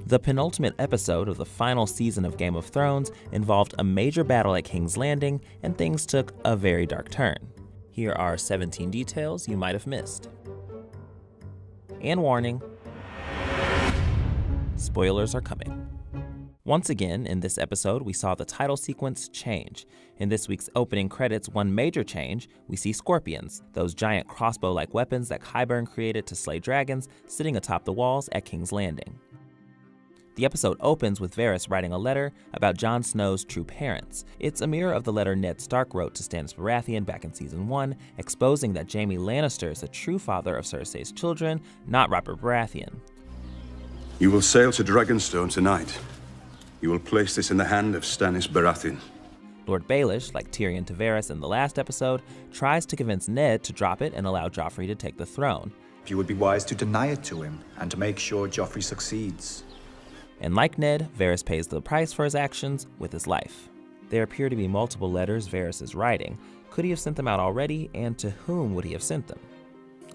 The penultimate episode of the final season of Game of Thrones involved a major battle at King's Landing, and things took a very dark turn. Here are 17 details you might have missed. And warning, spoilers are coming. Once again, in this episode, we saw the title sequence change. In this week's opening credits, one major change, we see scorpions, those giant crossbow-like weapons that Qyburn created to slay dragons, sitting atop the walls at King's Landing. The episode opens with Varys writing a letter about Jon Snow's true parents. It's a mirror of the letter Ned Stark wrote to Stannis Baratheon back in Season 1, exposing that Jaime Lannister is the true father of Cersei's children, not Robert Baratheon. You will sail to Dragonstone tonight. You will place this in the hand of Stannis Baratheon. Lord Baelish, like Tyrion to Varys in the last episode, tries to convince Ned to drop it and allow Joffrey to take the throne. You would be wise to deny it to him and to make sure Joffrey succeeds. And like Ned, Varys pays the price for his actions with his life. There appear to be multiple letters Varys is writing. Could he have sent them out already, and to whom would he have sent them?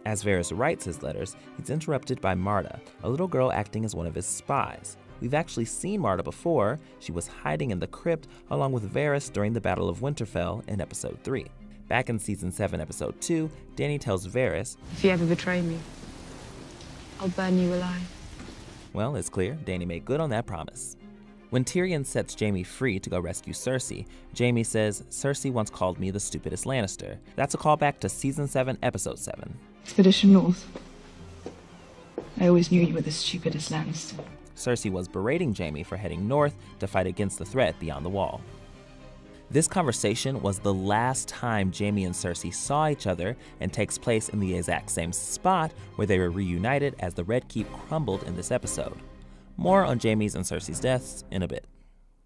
As Varys writes his letters, he's interrupted by Marta, a little girl acting as one of his spies. We've actually seen Marta before. She was hiding in the crypt along with Varys during the Battle of Winterfell in Episode 3. Back in Season 7, Episode 2, Dany tells Varys, "If you ever betray me, I'll burn you alive." Well, it's clear Dany made good on that promise. When Tyrion sets Jaime free to go rescue Cersei, Jaime says, "Cersei once called me the stupidest Lannister." That's a callback to Season 7, Episode 7. Expedition North. I always knew you were the stupidest Lannister. Cersei was berating Jaime for heading north to fight against the threat beyond the wall. This conversation was the last time Jaime and Cersei saw each other and takes place in the exact same spot where they were reunited as the Red Keep crumbled in this episode. More on Jaime's and Cersei's deaths in a bit.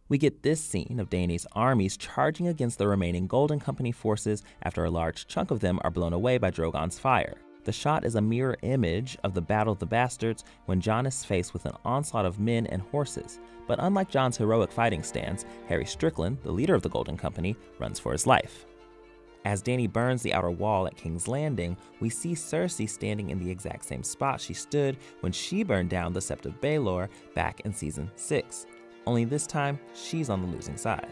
We get this scene of Dany's armies charging against the remaining Golden Company forces after a large chunk of them are blown away by Drogon's fire. The shot is a mirror image of the Battle of the Bastards when Jon is faced with an onslaught of men and horses. But unlike Jon's heroic fighting stance, Harry Strickland, the leader of the Golden Company, runs for his life. As Dany burns the outer wall at King's Landing, we see Cersei standing in the exact same spot she stood when she burned down the Sept of Baelor back in Season 6. Only this time, she's on the losing side.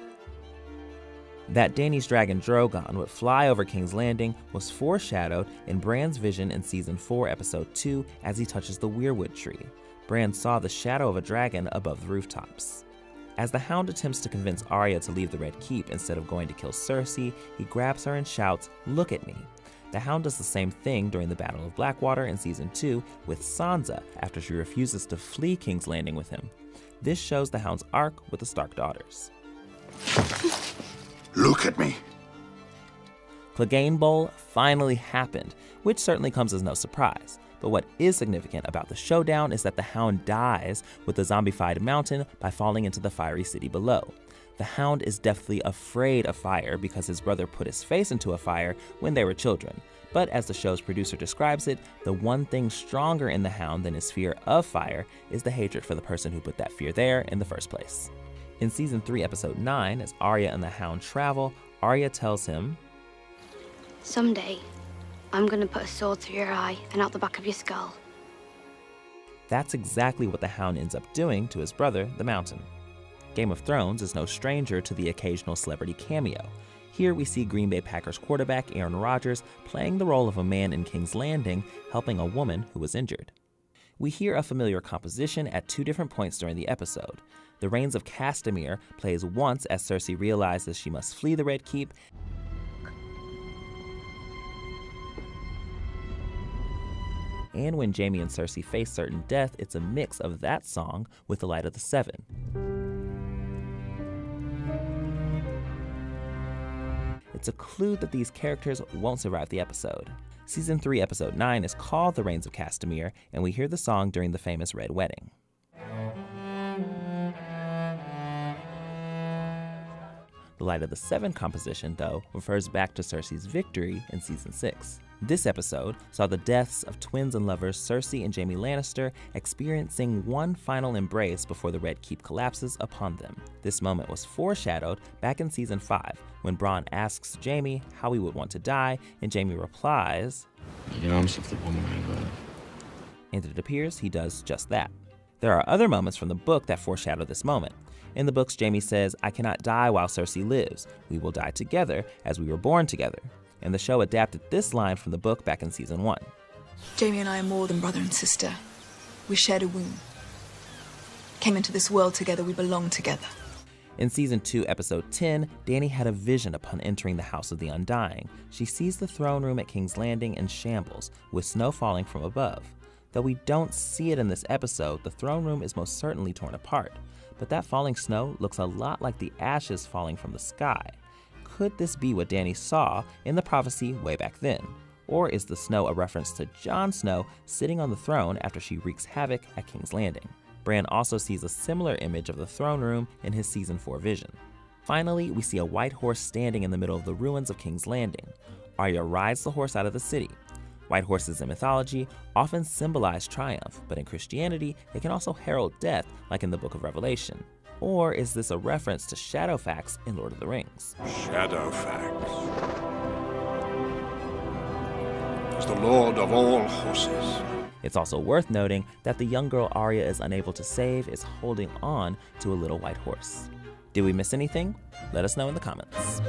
That Dany's dragon Drogon would fly over King's Landing was foreshadowed in Bran's vision in Season 4, Episode 2 as he touches the weirwood tree. Bran saw the shadow of a dragon above the rooftops. As the Hound attempts to convince Arya to leave the Red Keep instead of going to kill Cersei, he grabs her and shouts, "Look at me." The Hound does the same thing during the Battle of Blackwater in Season 2 with Sansa after she refuses to flee King's Landing with him. This shows the Hound's arc with the Stark daughters. Look at me. Clegane Bowl finally happened, which certainly comes as no surprise. But what is significant about the showdown is that the Hound dies with the zombified mountain by falling into the fiery city below. The Hound is deathly afraid of fire because his brother put his face into a fire when they were children. But as the show's producer describes it, the one thing stronger in the Hound than his fear of fire is the hatred for the person who put that fear there in the first place. In Season 3, Episode 9, as Arya and the Hound travel, Arya tells him, "Someday, I'm gonna put a sword through your eye and out the back of your skull." That's exactly what the Hound ends up doing to his brother, the Mountain. Game of Thrones is no stranger to the occasional celebrity cameo. Here we see Green Bay Packers quarterback Aaron Rodgers playing the role of a man in King's Landing, helping a woman who was injured. We hear a familiar composition at two different points during the episode. The Rains of Castamere plays once as Cersei realizes she must flee the Red Keep, and when Jaime and Cersei face certain death, it's a mix of that song with the Light of the Seven. It's a clue that these characters won't survive the episode. Season 3, Episode 9 is called The Rains of Castamere, and we hear the song during the famous Red Wedding. The Light of the Seven composition, though, refers back to Cersei's victory in Season 6. This episode saw the deaths of twins and lovers Cersei and Jaime Lannister experiencing one final embrace before the Red Keep collapses upon them. This moment was foreshadowed back in Season 5, when Bronn asks Jaime how he would want to die, and Jaime replies, "You know, I'm just the woman I love." And it appears he does just that. There are other moments from the book that foreshadow this moment. In the books, Jaime says, "I cannot die while Cersei lives. We will die together as we were born together." And the show adapted this line from the book back in season 1. Jaime and I are more than brother and sister. We shared a womb. Came into this world together, we belong together. In season 2, episode 10, Dany had a vision upon entering the House of the Undying. She sees the throne room at King's Landing in shambles, with snow falling from above. Though we don't see it in this episode, the throne room is most certainly torn apart. But that falling snow looks a lot like the ashes falling from the sky. Could this be what Dany saw in the prophecy way back then? Or is the snow a reference to Jon Snow sitting on the throne after she wreaks havoc at King's Landing? Bran also sees a similar image of the throne room in his season 4 vision. Finally, we see a white horse standing in the middle of the ruins of King's Landing. Arya rides the horse out of the city. White horses in mythology often symbolize triumph, but in Christianity, they can also herald death, like in the Book of Revelation. Or is this a reference to Shadowfax in Lord of the Rings? Shadowfax is the lord of all horses. It's also worth noting that the young girl Arya is unable to save is holding on to a little white horse. Did we miss anything? Let us know in the comments.